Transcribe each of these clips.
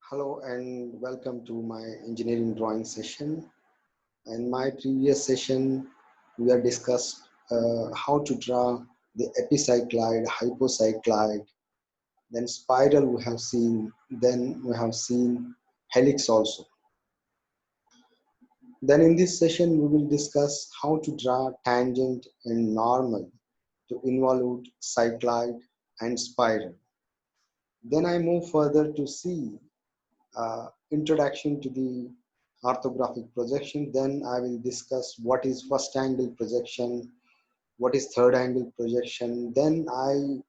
Hello and welcome to my engineering drawing session. In my previous session, we have discussed how to draw the epicycloid, hypocycloid, then spiral we have seen, then we have seen helix also. Then in this session, we will discuss how to draw tangent and normal to involute, cycloid and spiral. Then I move further to see introduction to the orthographic projection. Then I will discuss what is first angle projection, what is third angle projection. Then I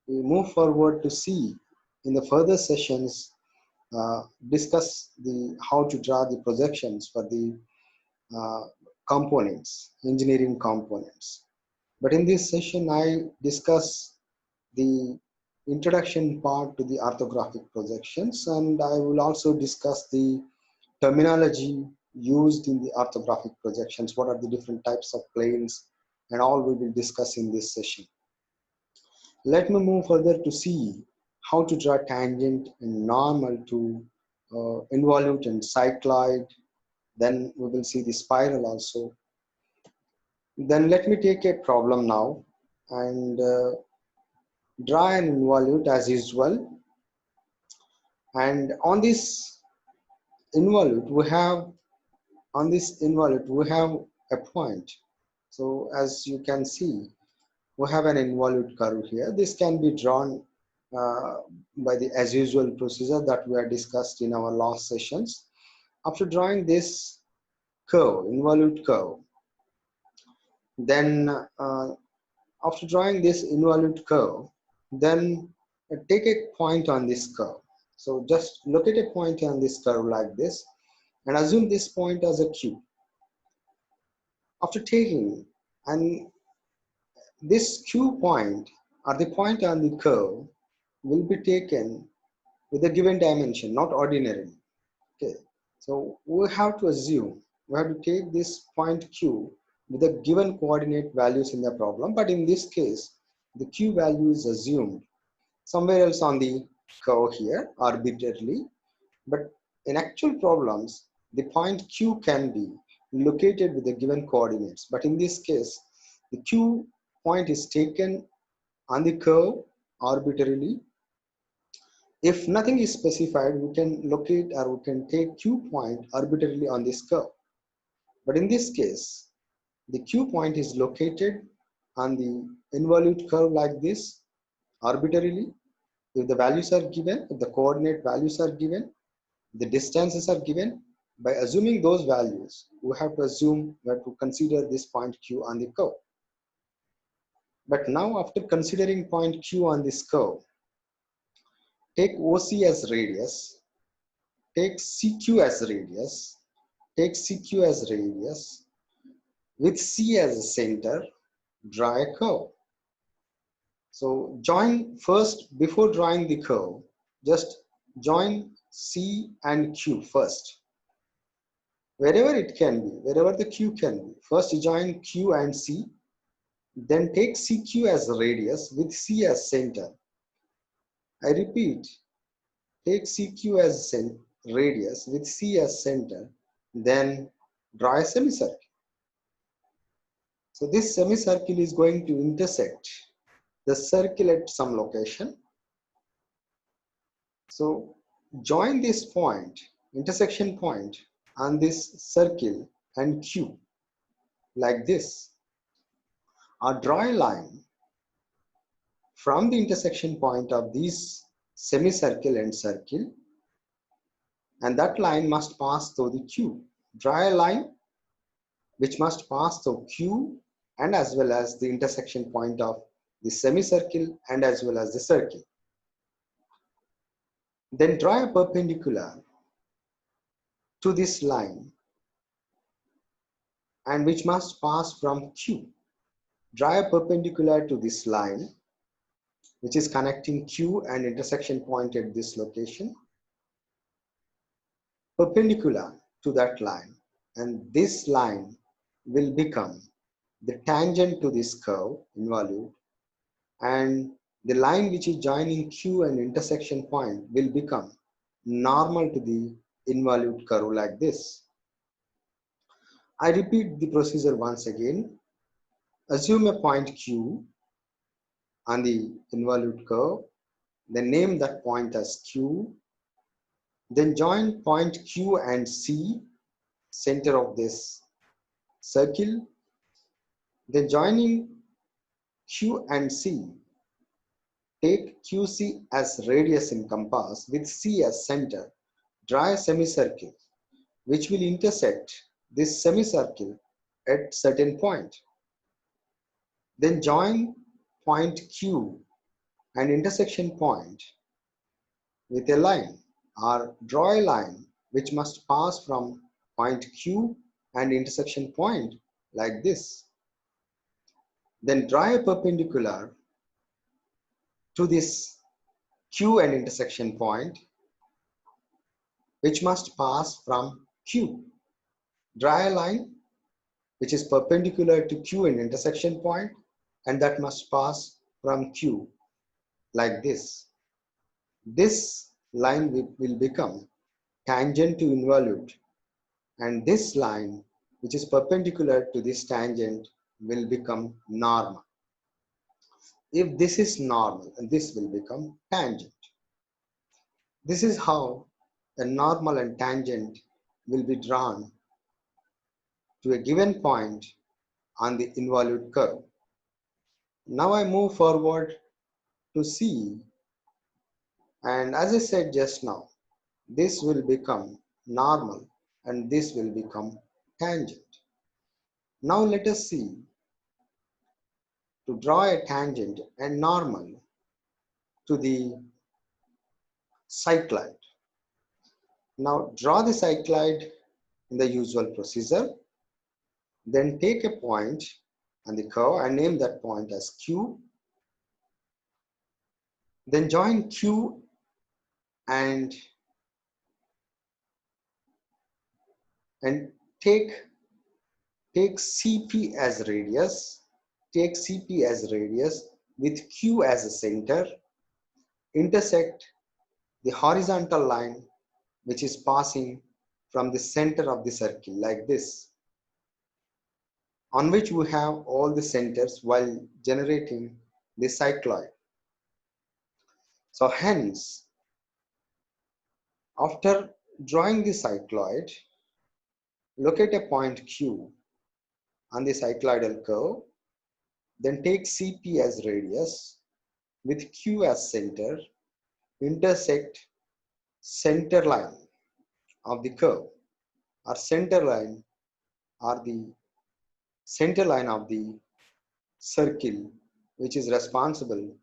will move forward to see in the further sessions discuss the how to draw the projections for the uh, components, engineering components. But in this session, I discuss the introduction part to the orthographic projections, and I will also discuss the terminology used in the orthographic projections, what are the different types of planes, and all we will discuss in this session. Let me move further to see how to draw tangent and normal to involute and cycloid. Then we will see the spiral also. Then let me take a problem now and draw an involute as usual. And on this involute, we have a point. So as you can see, we have an involute curve here. This can be drawn by the as usual procedure that we have discussed in our last sessions. After drawing this curve, involute curve, then after drawing this involute curve, then take a point on this curve. So just look at a point on this curve like this and assume this point as a Q. After taking, and this Q point or the point on the curve will be taken with a given dimension, not ordinarily. Okay, so we have to assume, we have to take this point Q with the given coordinate values in the problem, but in this case, the Q value is assumed somewhere else on the curve here arbitrarily, but in actual problems, the point Q can be located with the given coordinates, but in this case, the Q point is taken on the curve arbitrarily. If nothing is specified, we can locate or we can take Q point arbitrarily on this curve. But in this case, the Q point is located on the involute curve like this arbitrarily. If the values are given, if the coordinate values are given, the distances are given, by assuming those values, we have to assume that to consider this point Q on the curve. But now after considering point Q on this curve, take OC as radius, take CQ as radius, take CQ as radius, with C as a center, draw a curve. So join first, before drawing the curve, just join C and Q first. Wherever it can be, wherever the Q can be. First join Q and C, then take CQ as radius with C as center. I repeat, take CQ as radius with C as center, then draw a semicircle. So this semicircle is going to intersect the circle at some location. So join this point, intersection point on this circle and Q like this, or draw a line from the intersection point of these semicircle and circle, and that line must pass through the Q. Draw a line which must pass through Q and as well as the intersection point of the semicircle and as well as the circle. Then draw a perpendicular to this line and which must pass from Q. Draw a perpendicular to this line which is connecting Q and intersection point at this location, perpendicular to that line, and this line will become the tangent to this curve involute, and the line which is joining Q and intersection point will become normal to the involute curve like this. I repeat the procedure once again. Assume a point Q on the involute curve, then name that point as Q, then join point Q and C, center of this circle, then joining Q and C, take QC as radius in compass with C as center, draw a semicircle which will intersect this semicircle at certain point. Then join point Q and intersection point with a line or draw a line which must pass from point Q and intersection point like this. Then draw a perpendicular to this Q and intersection point which must pass from Q. Draw a line which is perpendicular to Q and intersection point and that must pass from Q like this. This line will become tangent to involute, and this line which is perpendicular to this tangent will become normal. If this is normal, and this will become tangent. This is how a normal and tangent will be drawn to a given point on the involute curve. Now I move forward to C, and as I said just now, this will become normal and this will become tangent. Now let us see to draw a tangent and normal to the cycloid. Now draw the cycloid in the usual procedure. Then take a point on the curve and name that point as Q. Then join Q and take CP as radius. Take CP as radius with Q as a center. Intersect the horizontal line which is passing from the center of the circle like this, on which we have all the centers while generating the cycloid. So hence, after drawing the cycloid, locate a point Q on the cycloidal curve, then take CP as radius with Q as center, intersect center line of the curve, or center line or the center line of the circle which is responsible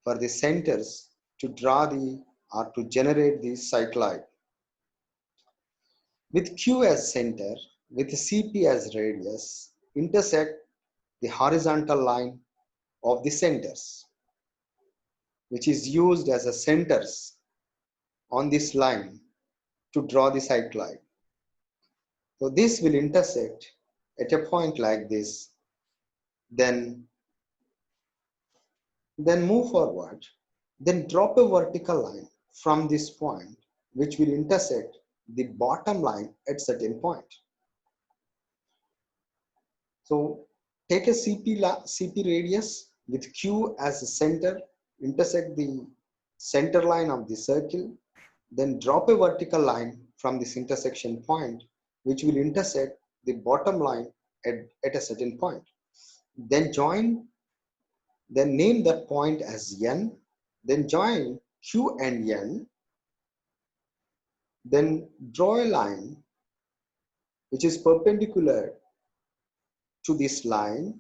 for the centers to draw the or to generate the cycloid. With Q as center, with CP as radius, intersect the horizontal line of the centers, which is used as a centers on this line to draw the cycloid. So this will intersect at a point like this, then move forward, then drop a vertical line from this point which will intersect the bottom line at certain point. So take a CP radius with Q as the center, intersect the center line of the circle, then drop a vertical line from this intersection point which will intersect the bottom line at a certain point. Then name that point as N, then join Q and N, then draw a line which is perpendicular to this line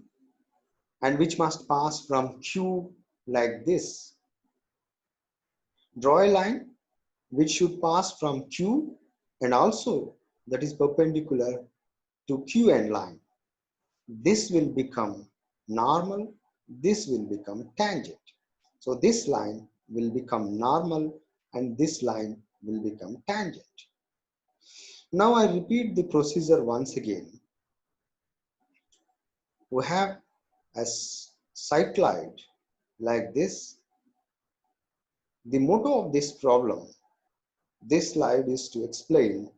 and which must pass from Q like this. Draw a line which should pass from Q and also that is perpendicular to QN line. This will become normal, this will become tangent. So this line will become normal and this line will become tangent. Now I repeat the procedure once again. We have a cycloid like this. The motto of this problem This slide is to explain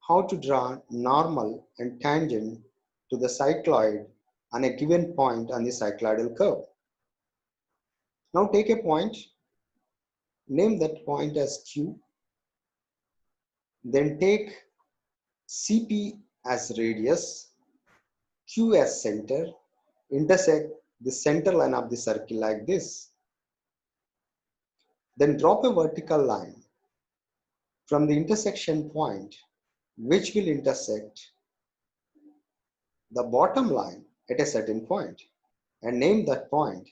how to draw normal and tangent to the cycloid on a given point on the cycloidal curve. Now take a point, name that point as Q, then take CP as radius, Q as center, intersect the center line of the circle like this. Then drop a vertical line from the intersection point which will intersect the bottom line at a certain point and name that point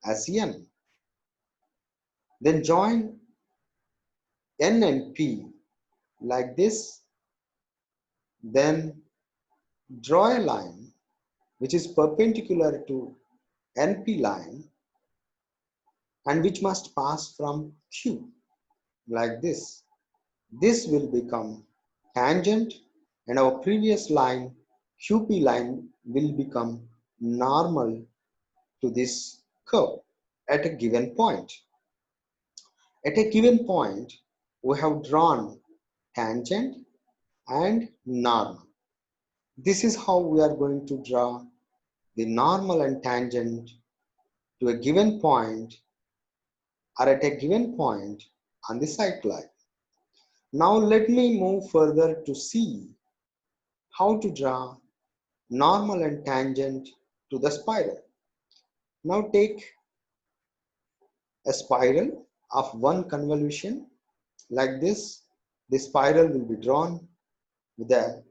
as N. Then join N and P like this. Then draw a line which is perpendicular to NP line and which must pass from Q like this. This will become tangent and our previous line QP line will become normal to this curve at a given point. At a given point, we have drawn tangent and normal. This is how we are going to draw the normal and tangent to a given point or at a given point on the cycloid. Now let me move further to see how to draw normal and tangent to the spiral. Now take a spiral of one convolution like this. The spiral will be drawn with a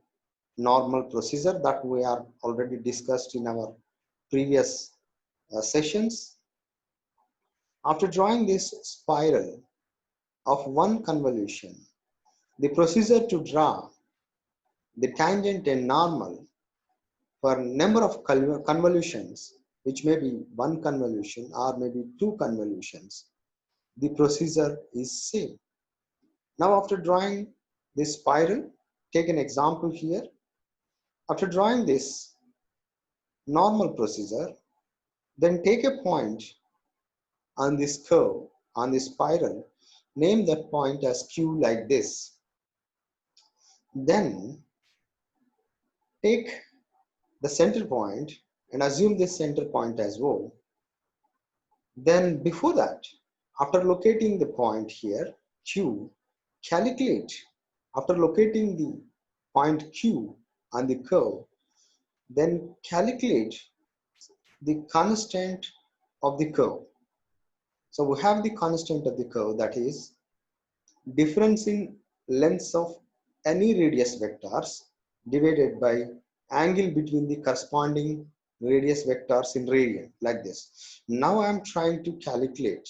normal procedure that we are already discussed in our previous sessions. After drawing this spiral of one convolution, the procedure to draw the tangent and normal for number of convolutions, which may be one convolution or maybe two convolutions, the procedure is same. Now after drawing this spiral, take an example here. After drawing this normal procedure, then take a point on this curve, on this spiral, name that point as Q like this. Then take the center point and assume this center point as O. Then before that, after locating the point here, Q, calculate, after locating the point Q on the curve, then calculate the constant of the curve. So we have the constant of the curve, that is difference in lengths of any radius vectors divided by angle between the corresponding radius vectors in radian, like this. Now I am trying to calculate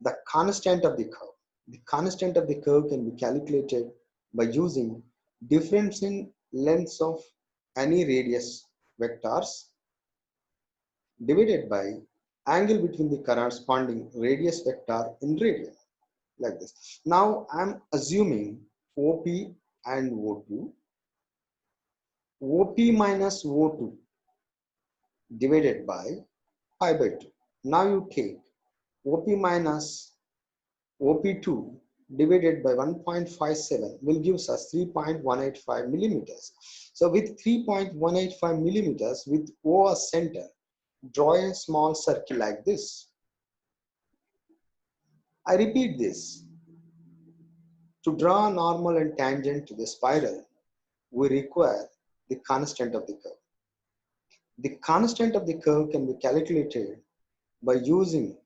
the constant of the curve. The constant of the curve can be calculated by using difference in lengths of any radius vectors divided by angle between the corresponding radius vector in radian, like this. Now I'm assuming OP and O2, OP minus O2 divided by pi by 2. Now you take OP minus OP2 divided by 1.57 will give us 3.185 millimeters. So with 3.185 millimeters with O as center, draw a small circle like this. I repeat this. To draw normal and tangent to the spiral, we require the constant of the curve. The constant of the curve can be calculated by using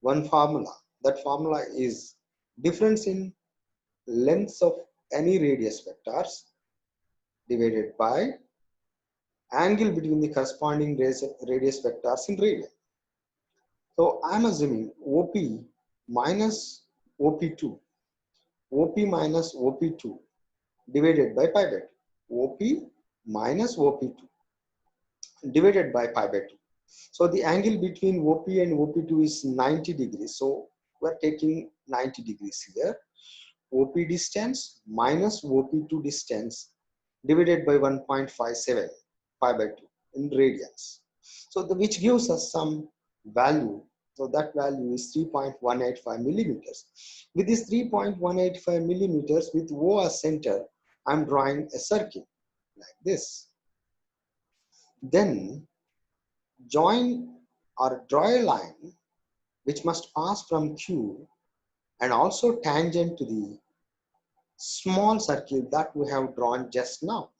one formula. That formula is difference in lengths of any radius vectors divided by angle between the corresponding radius vectors in radian. So I am assuming OP minus OP2, OP minus OP2 divided by pi by 2, OP minus OP2 divided by pi by 2. So the angle between OP and OP2 is 90 degrees. So we are taking 90 degrees here. OP distance minus OP2 distance divided by 1.57 pi by 2 in radians. So which gives us some value So that value is 3.185 millimeters. With this 3.185 millimeters with O as center, I'm drawing a circle like this. Then join or draw a line which must pass from Q and also tangent to the small circle that we have drawn just now.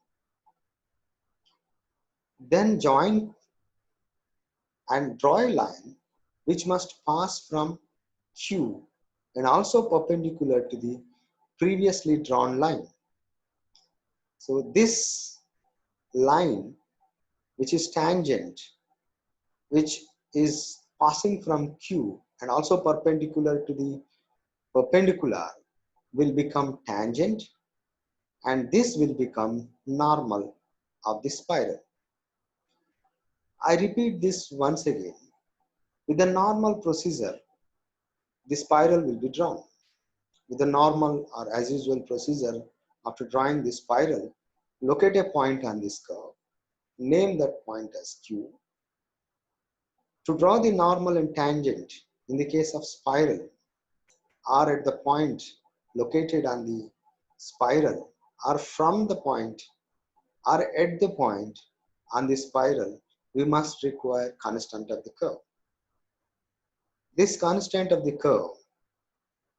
Then join and draw a line which must pass from Q and also perpendicular to the previously drawn line. So this line which is tangent, which is passing from Q and also perpendicular to the perpendicular, will become tangent, and this will become normal of the spiral. I repeat this once again. With the normal procedure, the spiral will be drawn. With the normal or as usual procedure, after drawing the spiral, locate a point on this curve, name that point as Q. To draw the normal and tangent in the case of spiral, are at the point located on the spiral, or from the point, or at the point on the spiral, we must require constant of the curve. This constant of the curve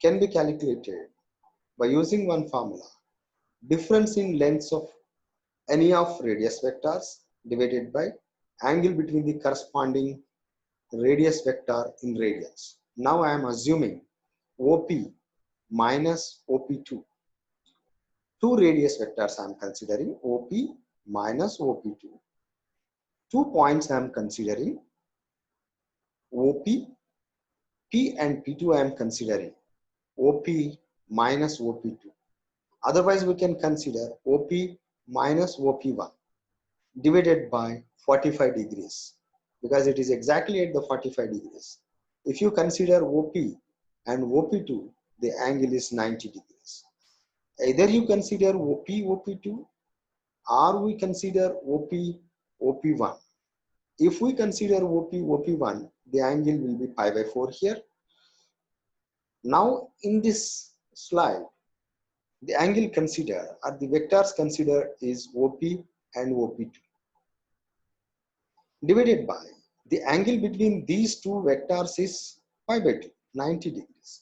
can be calculated by using one formula: difference in lengths of any of radius vectors divided by angle between the corresponding radius vector in radians. Now I am assuming OP minus OP2. Two radius vectors I am considering, OP minus OP2. 2 points I am considering, OP, P and P2 I am considering, OP minus OP2. Otherwise we can consider OP minus OP1 divided by 45 degrees, because it is exactly at the 45 degrees. If you consider OP and OP2, the angle is 90 degrees. Either you consider OP OP2 or we consider OP OP1. If we consider OP OP1, the angle will be pi by 4 here. Now in this slide, the angle considered or the vectors considered is OP and OP2 divided by the angle between these two vectors is pi by 2, 90 degrees.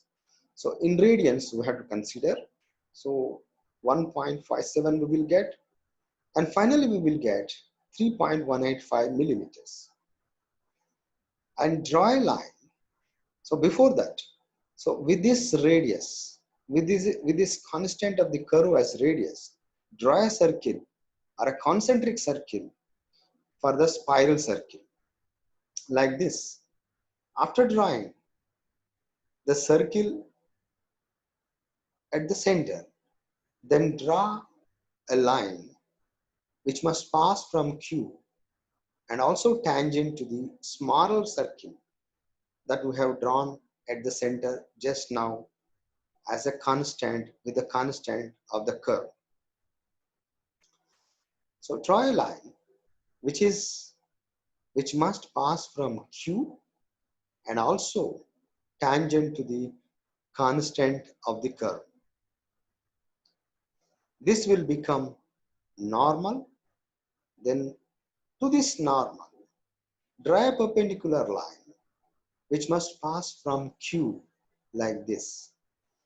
So in radians we have to consider. So 1.57 we will get, and finally we will get 3.185 millimeters. And draw a line. So before that, so with this radius, with this constant of the curve as radius, draw a circle or a concentric circle for the spiral circle like this. After drawing the circle at the center, then draw a line which must pass from Q and also tangent to the smaller circle that we have drawn at the center just now as a constant with the constant of the curve. So draw a line which must pass from Q and also tangent to the constant of the curve. This will become normal. Then to this normal, draw a perpendicular line which must pass from Q like this.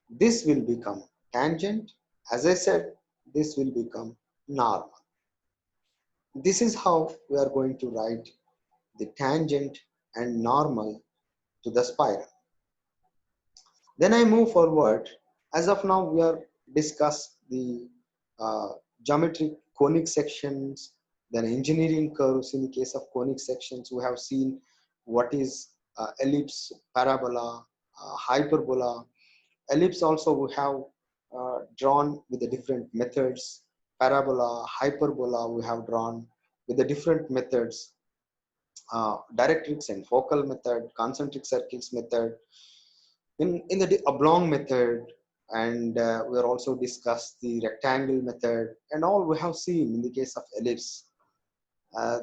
This will become tangent. As I said, this will become normal. This is how we are going to write the tangent and normal to the spiral. Then I move forward. As of now, we are discuss the geometric conic sections, then engineering curves. In the case of conic sections, we have seen what is ellipse, parabola, hyperbola. Ellipse also we have drawn with the different methods. Parabola, hyperbola we have drawn with the different methods. Directrix and focal method, concentric circles method, in the oblong method, and we are also discussed the rectangle method, and all we have seen in the case of ellipse.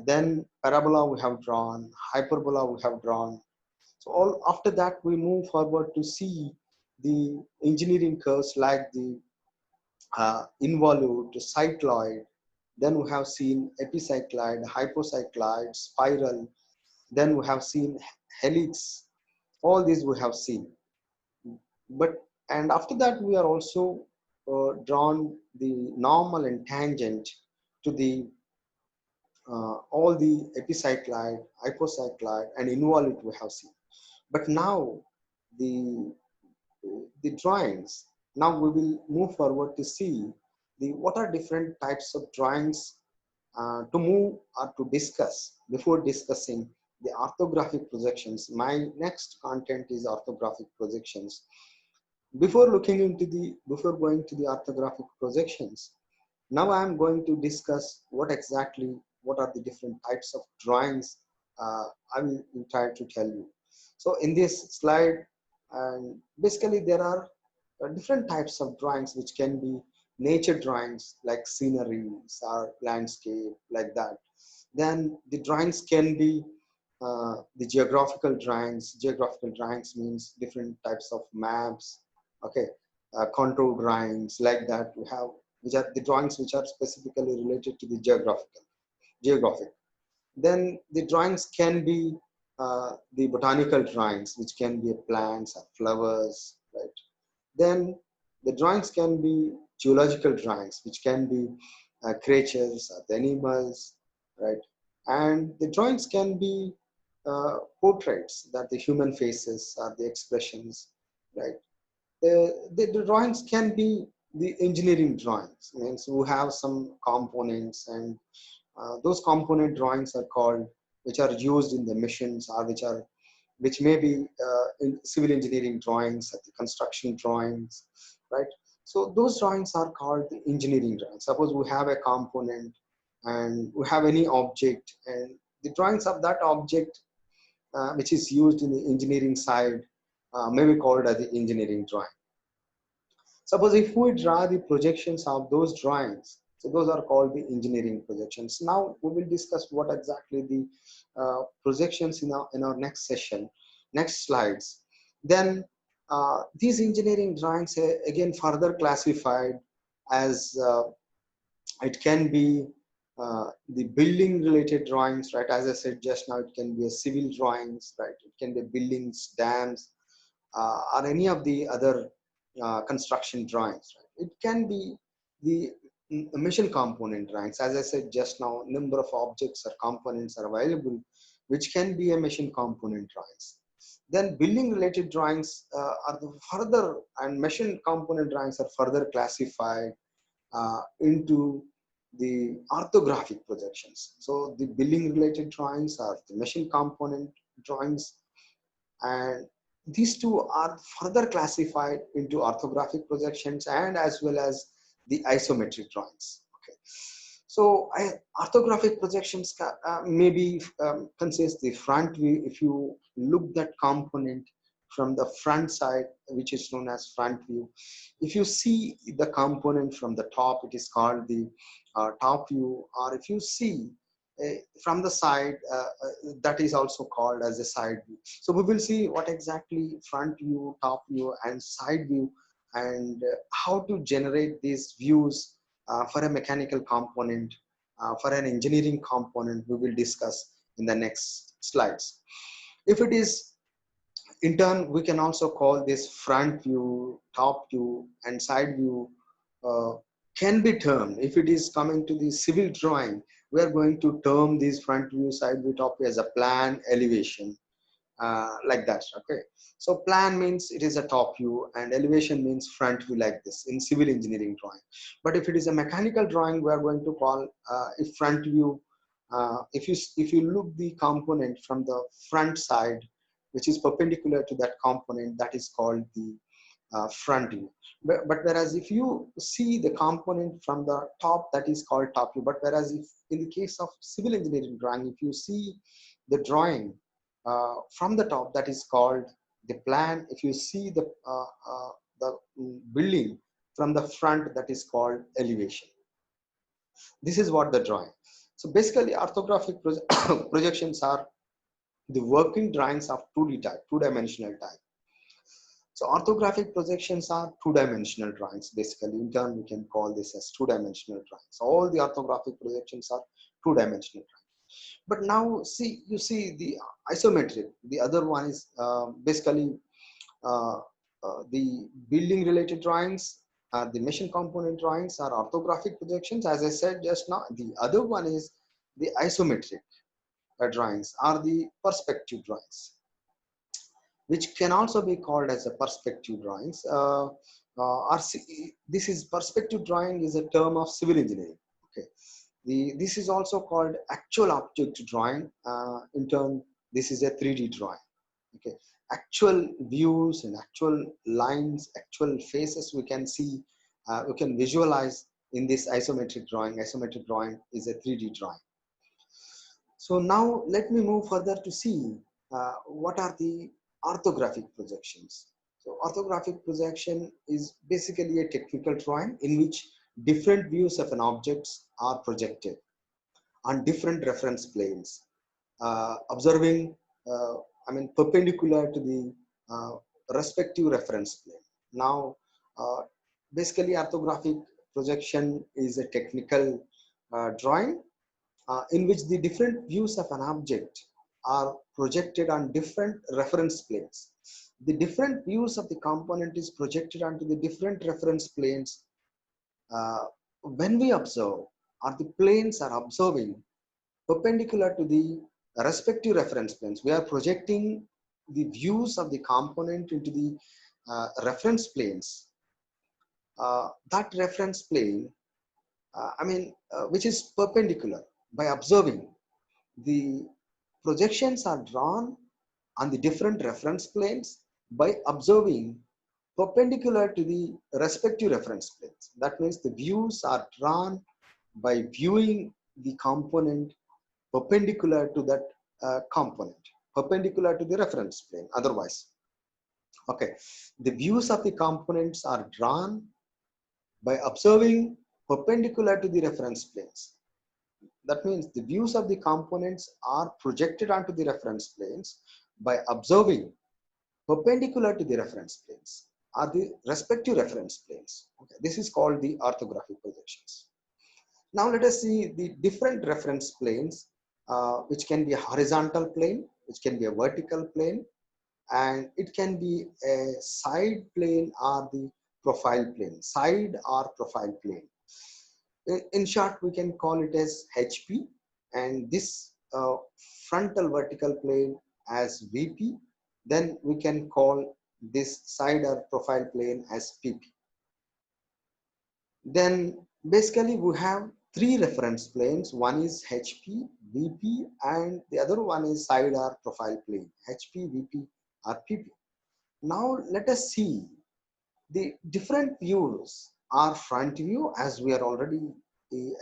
Then parabola we have drawn, hyperbola we have drawn, So all after that, we move forward to see the engineering curves like the involute, cycloid. Then we have seen epicycloid, hypocycloid, spiral. Then we have seen helix. All these we have seen. But and after that, we are also drawn the normal and tangent to the all the epicycloid, hypocycloid, and involute we have seen. But now the the drawings. Now we will move forward to see the what are different types of drawings to move or to discuss. Before discussing the orthographic projections, my next content is orthographic projections. Before going to the orthographic projections, now I am going to discuss what are the different types of drawings I will try to tell you. So in this slide, and basically there are different types of drawings which can be nature drawings like sceneries or landscape like that. Then the drawings can be the geographical drawings. Geographical drawings means different types of maps. Okay, contour drawings like that. We have which are the drawings which are specifically related to the geographic. Then the drawings can be the botanical drawings, which can be plants or flowers, right? Then the drawings can be geological drawings, which can be creatures or the animals, right? And the drawings can be portraits, that the human faces or the expressions, right? The drawings can be the engineering drawings, means we have some components, and those component drawings are called, which are used in the missions, or which may be in civil engineering drawings, the construction drawings, right? So those drawings are called the engineering drawings. Suppose we have a component and we have any object, and the drawings of that object, which is used in the engineering side, may be called as the engineering drawing. Suppose if we draw the projections of those drawings, so those are called the engineering projections. Now we will discuss what exactly the projections in our next session, next slides. Then these engineering drawings again further classified as it can be the building related drawings, right? As I said just now, it can be a civil drawings, right? It can be buildings, dams, or any of the other construction drawings, right? It can be the mission component drawings. As I said just now, number of objects or components are available, which can be a mission component drawings. Then building related drawings are the further, and mission component drawings are further classified into the orthographic projections. So the building related drawings are the machine component drawings, and these two are further classified into orthographic projections and as well as the isometric drawings. Okay. So orthographic projections maybe consist the front view. If you look that component from the front side, which is known as front view. If you see the component from the top, it is called the top view. Or if you see from the side, that is also called as a side view. So we will see what exactly front view, top view, and side view, and how to generate these views for a mechanical component, for an engineering component. We will discuss in the next slides. If it is in turn, we can also call this front view, top view, and side view uh, can be termed. If it is coming to the civil drawing, we are going to term these front view, side view, top view as a plan, elevation, like that. Okay. So plan means it is a top view, and elevation means front view, like this in civil engineering drawing. But if it is a mechanical drawing, we are going to call if front view. If you look the component from the front side, which is perpendicular to that component, that is called the front view. But whereas if you see the component from the top, that is called top view. But whereas if in the case of civil engineering drawing, if you see the drawing from the top, that is called the plan. If you see the building from the front, that is called elevation. This is what the drawing. So basically orthographic projections are the working drawings of 2D type, two-dimensional type. So orthographic projections are two-dimensional drawings. Basically, in turn, we can call this as two-dimensional drawings. All the orthographic projections are two-dimensional drawings. But now, see, you see the isometric. The other one is basically uh, the building-related drawings. The machine component drawings are orthographic projections. As I said just now, the other one is the isometric drawings, are the perspective drawings, which can also be called as a perspective drawings. This is perspective drawing is a term of civil engineering. Okay, this is also called actual object drawing. In turn, this is a 3D drawing. Okay, actual views and actual lines, actual faces we can see, we can visualize in this isometric drawing. Isometric drawing is a 3D drawing. So now let me move further to see what are the orthographic projections. So orthographic projection is basically a technical drawing in which different views of an object are projected on different reference planes, observing, perpendicular to the respective reference plane. Now, basically orthographic projection is a technical drawing in which the different views of an object are projected on different reference planes. The different views of the component is projected onto the different reference planes uh, when we observe, or the planes are observing perpendicular to the respective reference planes. We are projecting the views of the component into the reference planes. That reference plane, which is perpendicular. By observing, the projections are drawn on the different reference planes by observing perpendicular to the respective reference planes. That means the views are drawn by viewing the component perpendicular to that component, perpendicular to the reference plane. Otherwise, okay, the views of the components are drawn by observing perpendicular to the reference planes. That means the views of the components are projected onto the reference planes by observing perpendicular to the reference planes or the respective reference planes. Okay, this is called the orthographic projections. Now let us see the different reference planes, which can be a horizontal plane, which can be a vertical plane, and it can be a side plane or the profile plane, side or profile plane. In short, we can call it as HP, and this frontal vertical plane as VP. Then we can call this side or profile plane as PP. Then basically we have three reference planes. One is HP, VP, and the other one is side or profile plane, HP, VP, or PP. Now let us see the different views are front view, as we are already,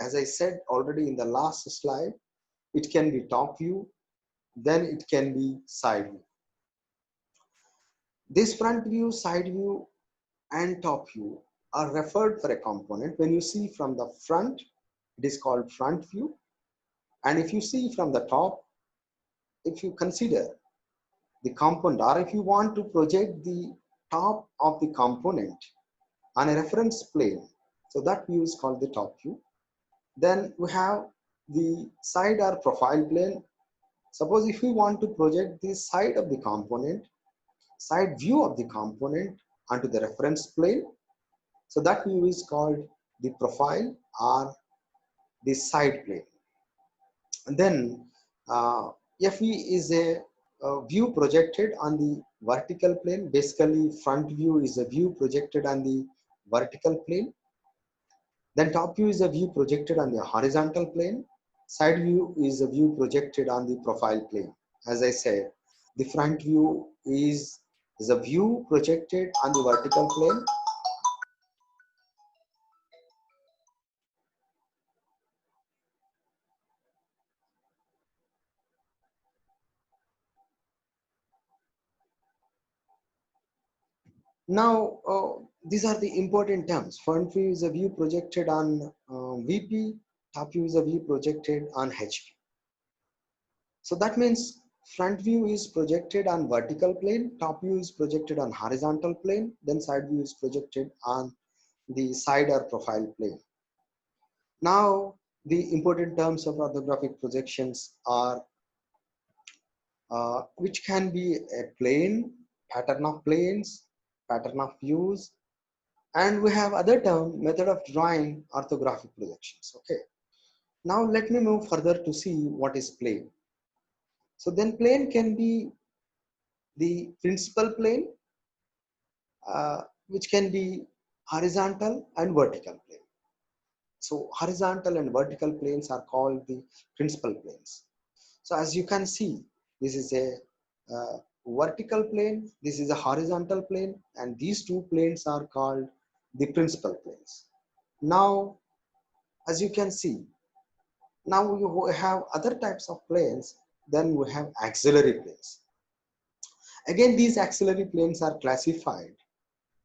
as I said already in the last slide. It can be top view, then it can be side view. This front view, side view, and top view are referred for a component. When you see from the front, it is called front view. And if you see from the top, if you consider the component, or if you want to project the top of the component on a reference plane, so that view is called the top view. Then we have the side or profile plane. Suppose if we want to project the side of the component, side view of the component onto the reference plane, so that view is called the profile or the side plane. And then FE is a view projected on the vertical plane. Basically, front view is a view projected on the vertical plane. Then top view is a view projected on the horizontal plane. Side view is a view projected on the profile plane. As I said, the front view is a view projected on the vertical plane. Now, these are the important terms. Front view is a view projected on VP, top view is a view projected on HP. So that means front view is projected on vertical plane, top view is projected on horizontal plane, then side view is projected on the side or profile plane. Now, the important terms of orthographic projections are which can be a plane, pattern of planes, pattern of views, and we have other term, method of drawing orthographic projections. Okay. Now let me move further to see what is plane. So then plane can be the principal plane, which can be horizontal and vertical plane. So horizontal and vertical planes are called the principal planes. So as you can see, this is a vertical plane, this is a horizontal plane, and these two planes are called the principal planes. Now, as you can see, now we have other types of planes, then we have auxiliary planes. Again, these auxiliary planes are classified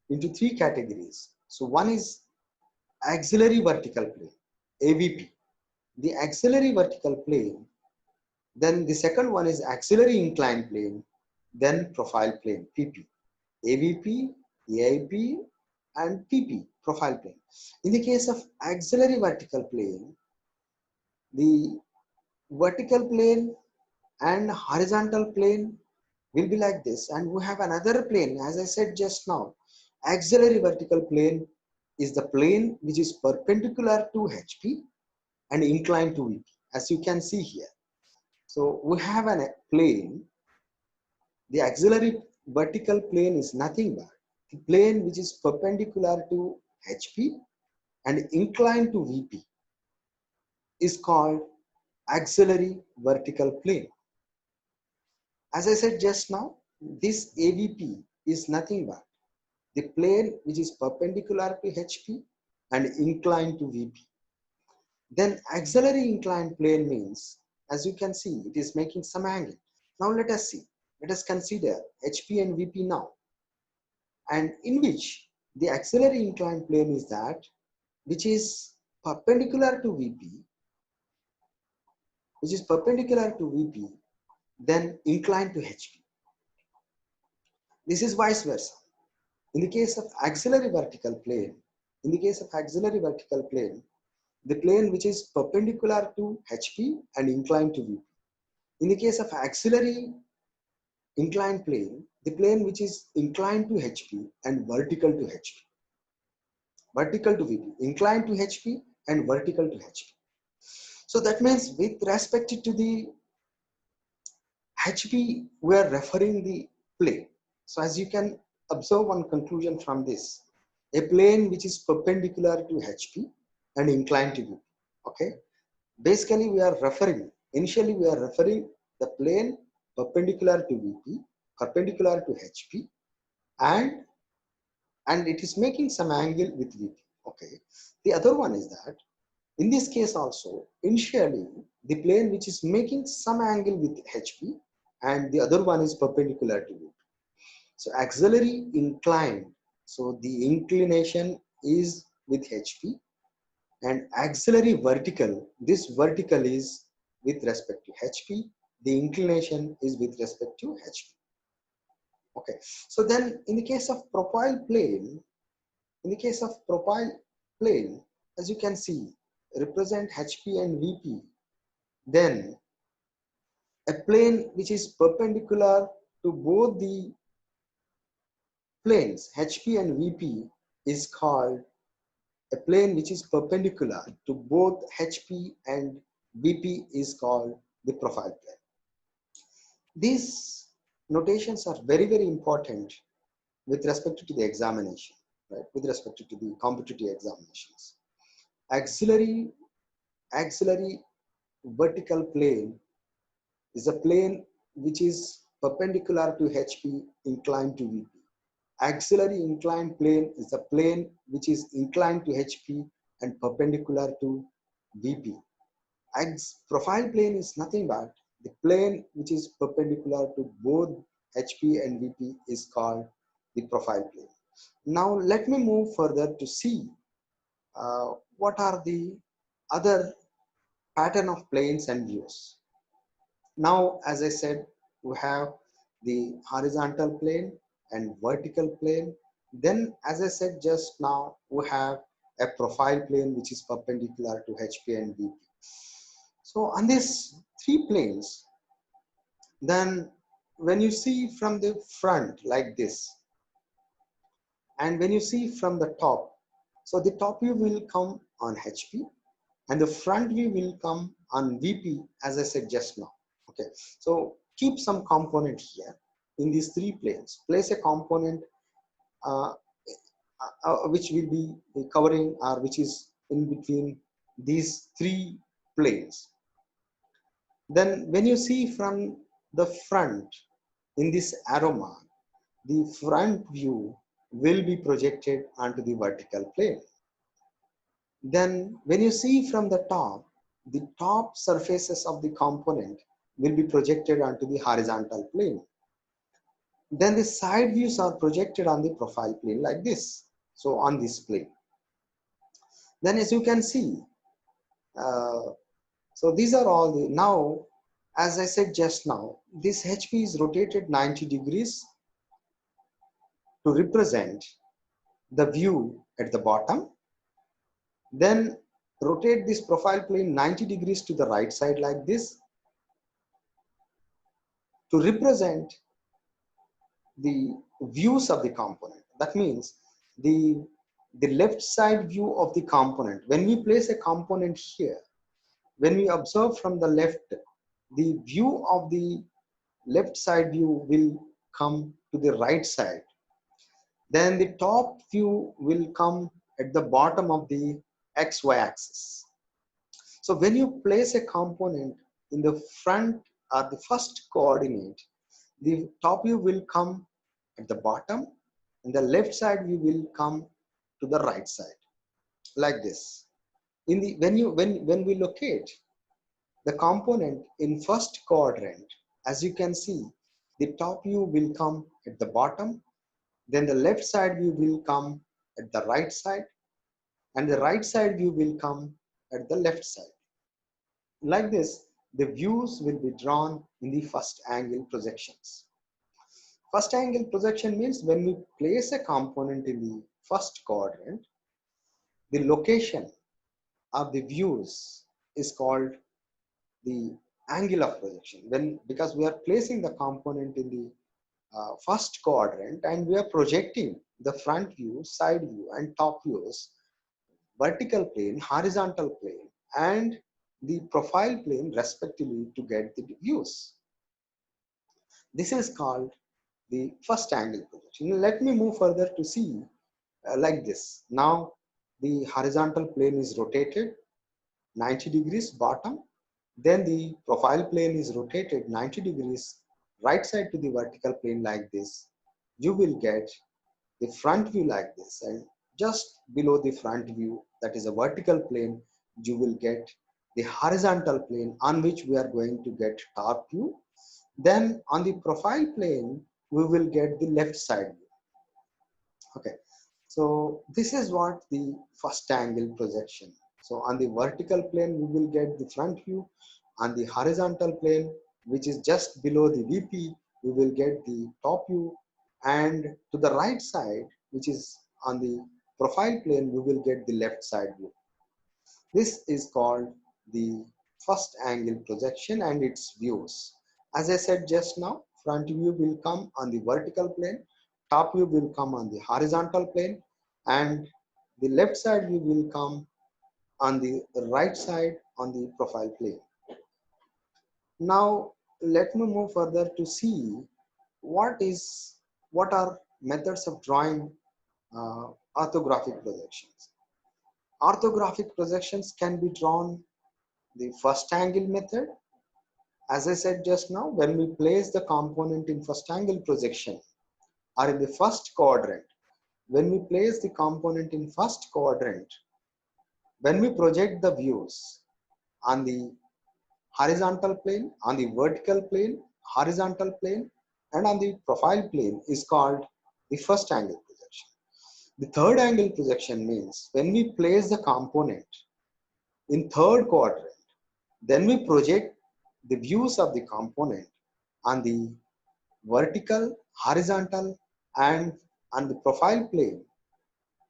into three categories. So one is auxiliary vertical plane, AVP, the auxiliary vertical plane. Then the second one is auxiliary inclined plane, then profile plane, PP. AVP, AIP, and PP, profile plane. In the case of auxiliary vertical plane, the vertical plane and horizontal plane will be like this. And we have another plane, as I said just now, auxiliary vertical plane is the plane which is perpendicular to HP and inclined to VP, as you can see here. So we have a plane. The auxiliary vertical plane is nothing but the plane which is perpendicular to HP and inclined to VP is called auxiliary vertical plane. As I said just now, this AVP is nothing but the plane which is perpendicular to HP and inclined to VP. Then auxiliary inclined plane means, as you can see, it is making some angle. Now let us see. Let us consider HP and VP now, and in which the auxiliary inclined plane is that which is perpendicular to VP, then inclined to HP. This is vice versa. In the case of auxiliary vertical plane, the plane which is perpendicular to HP and inclined to VP. In the case of auxiliary inclined plane, the plane which is inclined to HP and vertical to HP. Vertical to VP, inclined to HP and vertical to HP. So that means with respect to the HP, we are referring the plane. So as you can observe one conclusion from this, a plane which is perpendicular to HP and inclined to VP. Okay. Basically, initially we are referring the plane perpendicular to VP, perpendicular to HP, and it is making some angle with VP. Okay. The other one is that in this case also, initially the plane which is making some angle with HP and the other one is perpendicular to VP. So auxiliary inclined, so the inclination is with HP, and auxiliary vertical, this vertical is with respect to HP, the inclination is with respect to HP. Okay, so then in the case of profile plane, as you can see, represent HP and VP, then a plane which is perpendicular to both the planes HP and VP is called a plane which is perpendicular to both HP and VP is called the profile plane. These notations are very, very important with respect to the examination, right? With respect to the competitive examinations. Auxiliary vertical plane is a plane which is perpendicular to HP inclined to VP. Auxiliary inclined plane is a plane which is inclined to HP and perpendicular to VP. Profile plane is nothing but the plane which is perpendicular to both HP and VP is called the profile plane. Now let me move further to see what are the other pattern of planes and views. Now, as I said, we have the horizontal plane and vertical plane. Then, as I said just now, we have a profile plane which is perpendicular to HP and VP. So on these three planes, then when you see from the front like this, and when you see from the top, so the top view will come on HP and the front view will come on VP, as I said just now. Okay, so keep some component here in these three planes. Place a component uh, which will be covering or which is in between these three planes. Then when you see from the front in this arrow mark, the front view will be projected onto the vertical plane. Then when you see from the top surfaces of the component will be projected onto the horizontal plane. Then the side views are projected on the profile plane like this. So on this plane. Then as you can see, so these are all the, now, as I said just now, this HP is rotated 90 degrees to represent the view at the bottom. Then rotate this profile plane 90 degrees to the right side like this to represent the views of the component. That means the left side view of the component. When we place a component here, when we observe from the left, the view of the left side view will come to the right side. Then the top view will come at the bottom of the XY axis. So when you place a component in the front or the first coordinate, the top view will come at the bottom and the left side view will come to the right side like this. In the when we locate the component in first quadrant, as you can see, the top view will come at the bottom, then the left side view will come at the right side, and the right side view will come at the left side. Like this, the views will be drawn in the first angle projections. First angle projection means when we place a component in the first quadrant, the location of the views is called the angle of projection. Because we are placing the component in the first quadrant and we are projecting the front view, side view, and top views, vertical plane, horizontal plane, and the profile plane respectively to get the views. This is called the first angle projection. Let me move further to see like this. Now the horizontal plane is rotated 90 degrees bottom, then the profile plane is rotated 90 degrees right side to the vertical plane like this. You will get the front view like this, and just below the front view, that is a vertical plane, you will get the horizontal plane on which we are going to get top view. Then on the profile plane, we will get the left side view. Okay, so this is what the first angle projection. So on the vertical plane, we will get the front view. On the horizontal plane, which is just below the VP, we will get the top view. And to the right side, which is on the profile plane, we will get the left side view. This is called the first angle projection and its views. As I said just now, front view will come on the vertical plane, top view will come on the horizontal plane, and the left side view will come on the right side on the profile plane. Now let me move further to see what are methods of drawing orthographic projections. Orthographic projections can be drawn the first angle method. As I said just now, when we place the component in first angle projection or in the first quadrant, when we place the component in first quadrant, when we project the views on the horizontal plane, on the vertical plane, horizontal plane, and on the profile plane is called the first angle projection. The third angle projection means when we place the component in third quadrant, then we project the views of the component on the vertical, horizontal, and on the profile plane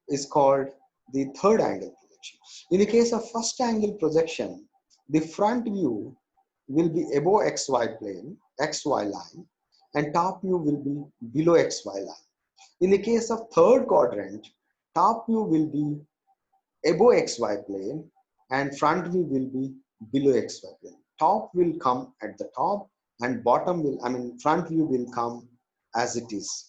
is called the third angle projection. In the case of first angle projection, the front view will be above XY plane, XY line, and top view will be below XY line. In the case of third quadrant, top view will be above XY plane and front view will be below XY plane. Top will come at the top and bottom will, front view will come as it is.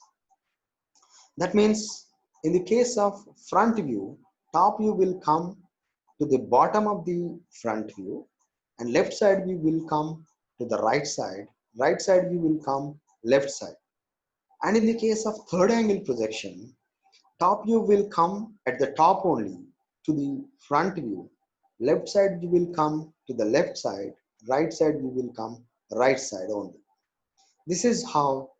That means in the case of front view, top view will come to the bottom of the front view and left side view will come to the right side view will come left side. And in the case of third angle projection, top view will come at the top only to the front view, left side view will come to the left side, right side view will come right side only. This is how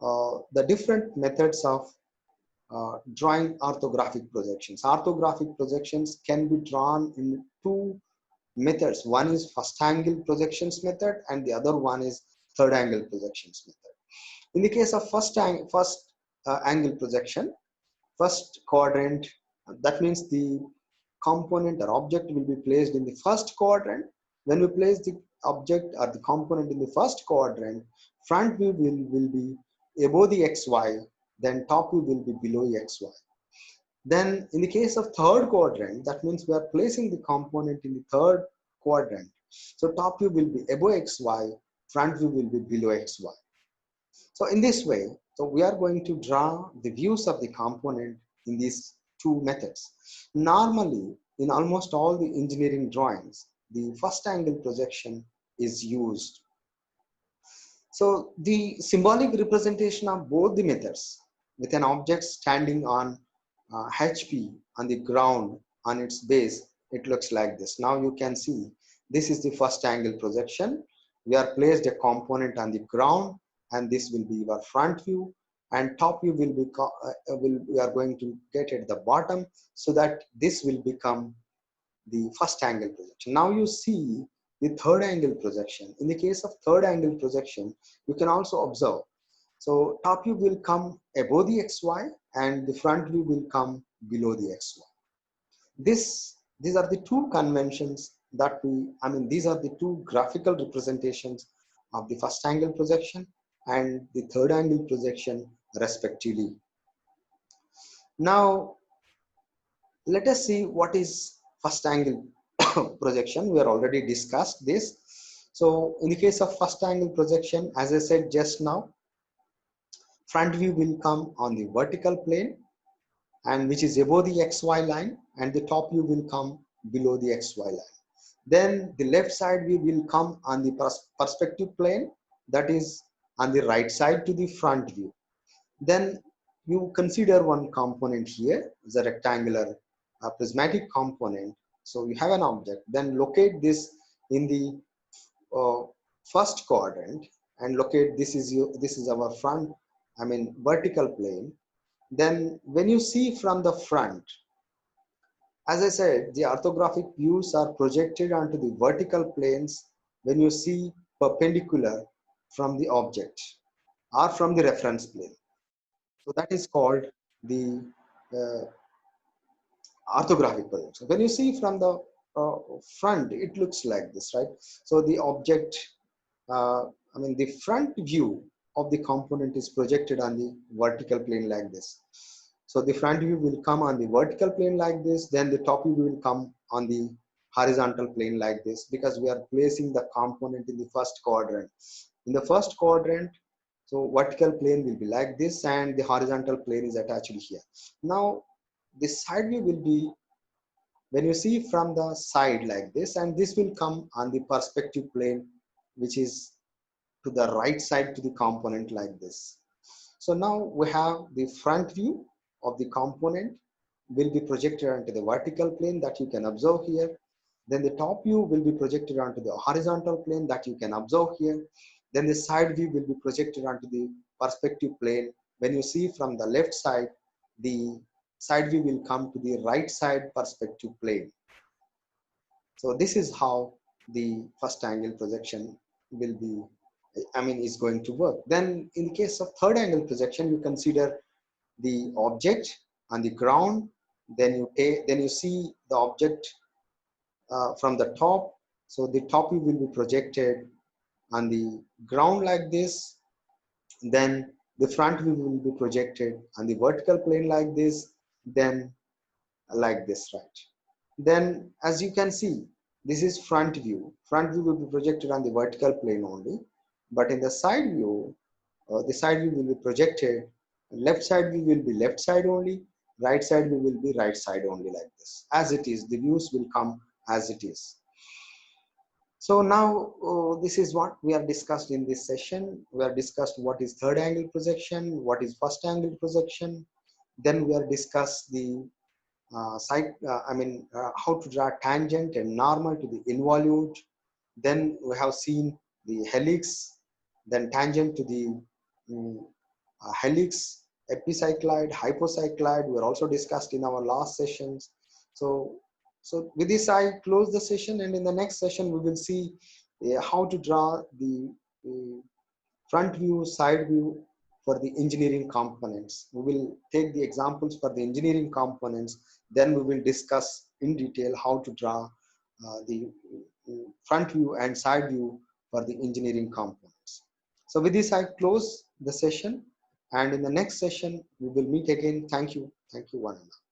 the different methods of drawing orthographic projections. Orthographic projections can be drawn in two methods. One is first angle projections method and the other one is third angle projections method. In the case of first angle projection, first quadrant, that means the component or object will be placed in the first quadrant. When we place the object or the component in the first quadrant, front view will be above the XY, then top view will be below XY. Then in the case of third quadrant, that means we are placing the component in the third quadrant. So top view will be above XY, front view will be below XY. So in this way, so we are going to draw the views of the component in these two methods. Normally, in almost all the engineering drawings, the first angle projection is used. So the symbolic representation of both the methods with an object standing on HP on the ground on its base, it looks like this. Now you can see this is the first angle projection. We are placed a component on the ground and this will be our front view and top view will be we are going to get at the bottom so that this will become the first angle projection. Now you see the third angle projection. In the case of third angle projection, you can also observe. So top view will come above the XY and the front view will come below the XY. These are the two conventions that these are the two graphical representations of the first angle projection and the third angle projection respectively. Now, let us see what is first angle projection. We are already discussed this. So in the case of first angle projection, as I said just now, front view will come on the vertical plane and which is above the XY line and the top view will come below the XY line. Then the left side view will come on the perspective plane, that is on the right side to the front view. Then you consider one component here as a rectangular prismatic component. So you have an object, then locate this in the first quadrant and locate this is our front, vertical plane. Then when you see from the front, as I said, the orthographic views are projected onto the vertical planes when you see perpendicular from the object or from the reference plane. So that is called the orthographic projection. So when you see from the front, it looks like this, right? So the object, the front view of the component is projected on the vertical plane like this. So the front view will come on the vertical plane like this, then the top view will come on the horizontal plane like this, because we are placing the component in the first quadrant. In the first quadrant, so vertical plane will be like this and the horizontal plane is attached here. Now the side view will be when you see from the side like this, and this will come on the perspective plane which is to the right side to the component like this. So now we have the front view of the component will be projected onto the vertical plane that you can observe here. Then the top view will be projected onto the horizontal plane that you can observe here. Then the side view will be projected onto the perspective plane. When you see from the left side, the side view will come to the right side perspective plane. So this is how the first angle projection will be I mean, is going to work. Then in the case of third angle projection, you consider the object on the ground, then you see the object from the top. So the top view will be projected on the ground like this. Then the front view will be projected on the vertical plane like this, then like this, right? Then as you can see, this is front view. Front view will be projected on the vertical plane only, but in the side view, the side view will be projected. Left side view will be left side only, right side view will be right side only, like this. As it is, the views will come as it is. So now this is what we have discussed in this session. We have discussed what is third angle projection, what is first angle projection. Then we have discussed the how to draw tangent and normal to the involute. Then we have seen the helix, then tangent to the helix, epicycloid, hypocycloid were also discussed in our last sessions. So with this, I close the session, and in the next session, we will see how to draw the front view, side view for the engineering components. We will take the examples for the engineering components. Then we will discuss in detail how to draw the front view and side view for the engineering components. So with this, I close the session, and in the next session, we will meet again. Thank you. Thank you, one and all.